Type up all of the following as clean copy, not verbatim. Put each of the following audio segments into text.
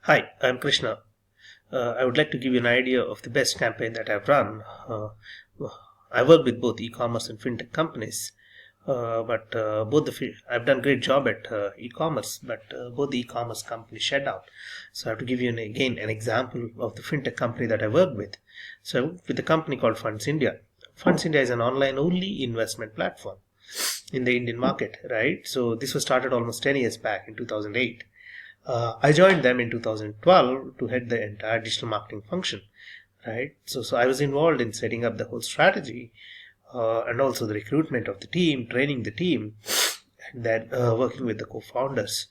Hi, I'm Krishna. I would like to give you an idea of the best campaign that I've run. I work with both e-commerce and fintech companies, but I've done great job at e-commerce, but both the e-commerce companies shut down. So I have to give you again an example of the fintech company that I work with. So I work with a company called Fundsindia. Fundsindia is an online-only investment platform in the Indian market, right? So this was started almost 10 years back in 2008. I joined them in 2012 to head the entire digital marketing function, right? So I was involved in setting up the whole strategy and also the recruitment of the team, training the team, and then working with the co-founders,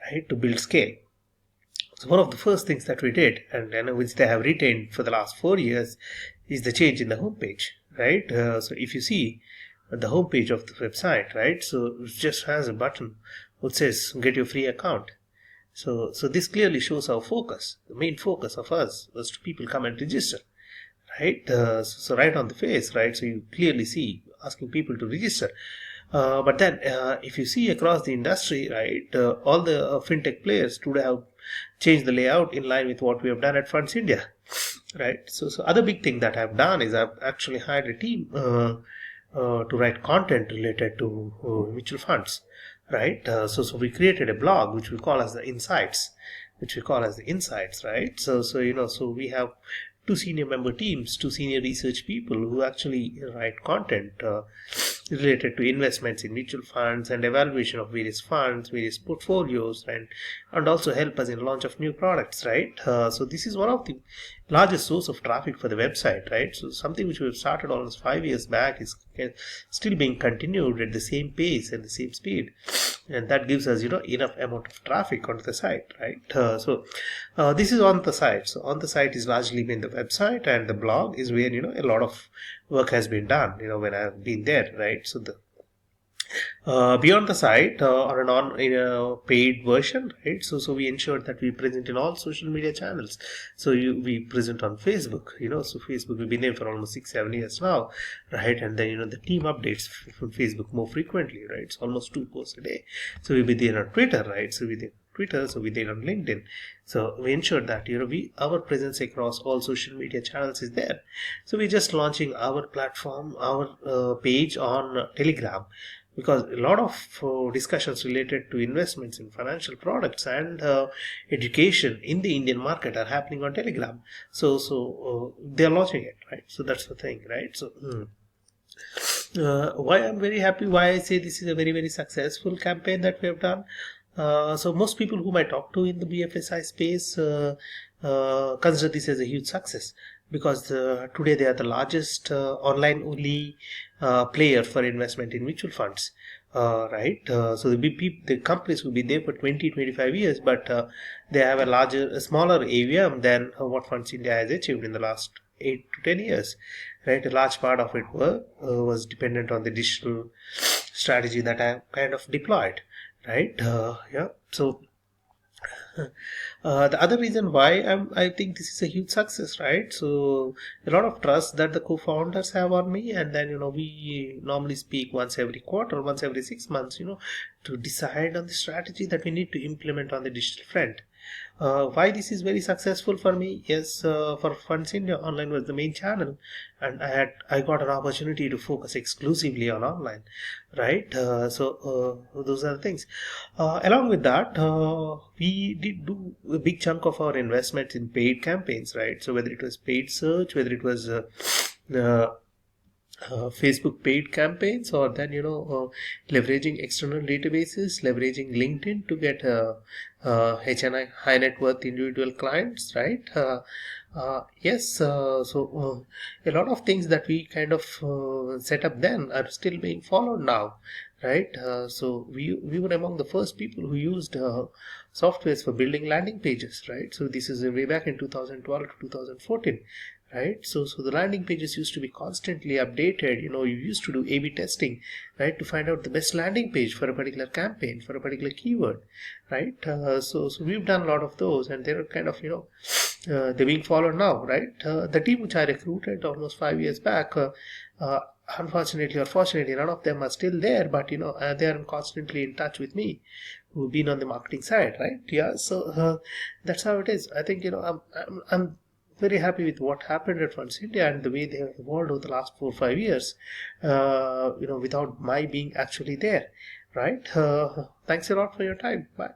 right, to build scale. So one of the first things that we did, and which they have retained for the last 4 years, is the change in the homepage, right? So if you see the homepage of the website, right, so it just has a button which says "Get your free account." So this clearly shows our focus. The main focus of us was to people come and register, right? So right on the face, right? So you clearly see asking people to register. But then, if you see across the industry, right, all the fintech players today have changed the layout in line with what we have done at Funds India, right? So other big thing that I've done is I've actually hired a team to write content related to mutual funds, right? So we created a blog which we call as the Insights, right? So we have two senior member teams, two senior research people who actually write content related to investments in mutual funds and evaluation of various funds, various portfolios, and also help us in launch of new products, right? So this is one of the largest source of traffic for the website, right? So something which we have started almost 5 years back is still being continued at the same pace and the same speed, and that gives us enough amount of traffic onto the site, right? This is on the site. So on the site is largely been the website, and the blog is where a lot of work has been done when I've been there, right? So the beyond the site, on a non in a paid version, right? So we ensure that we present in all social media channels. We present on Facebook. So Facebook we've been there for almost 6-7 years now, right? And then the team updates from Facebook more frequently, right? It's almost 2 posts a day. So we'll be there on Twitter, right? So we there on LinkedIn. So we ensure that our presence across all social media channels is there. So we're just launching our platform, our page on Telegram, because a lot of discussions related to investments in financial products and education in the Indian market are happening on Telegram. So they are launching it, right? So that's the thing, right? Why I'm very happy, why I say this is a very, very successful campaign that we have done. So most people whom I talk to in the BFSI space consider this as a huge success, because today they are the largest online only player for investment in mutual funds, right? So the companies will be there for 20-25 years, but they have a smaller AUM than what Funds India has achieved in the last 8 to 10 years, right? A large part of it was dependent on the digital strategy that I kind of deployed, right? Yeah. So the other reason why I think this is a huge success, right? So a lot of trust that the co-founders have on me, and then we normally speak once every quarter, once every 6 months, to decide on the strategy that we need to implement on the digital front. Why this is very successful for me? Yes, for Funds India, online was the main channel, and I got an opportunity to focus exclusively on online, right? Those are the things. Along with that, we did do a big chunk of our investments in paid campaigns, right? So whether it was paid search, whether it was uh, Facebook paid campaigns, or then leveraging external databases, leveraging LinkedIn to get HNI, high net worth individual clients, right? Yes, a lot of things that we kind of set up then are still being followed now, right? So we were among the first people who used softwares for building landing pages, right? So this is way back in 2012 to 2014, right? So the landing pages used to be constantly updated. You used to do A/B testing, right, to find out the best landing page for a particular campaign, for a particular keyword, right? So we've done a lot of those, and they're kind of they're being followed now, right? The team which I recruited almost 5 years back, unfortunately or fortunately, none of them are still there, but they are constantly in touch with me. who've been on the marketing side, right? Yeah, so that's how it is. I think, I'm very happy with what happened at Funds India and the way they have evolved over the last 4 or 5 years, without my being actually there, right? Thanks a lot for your time. Bye.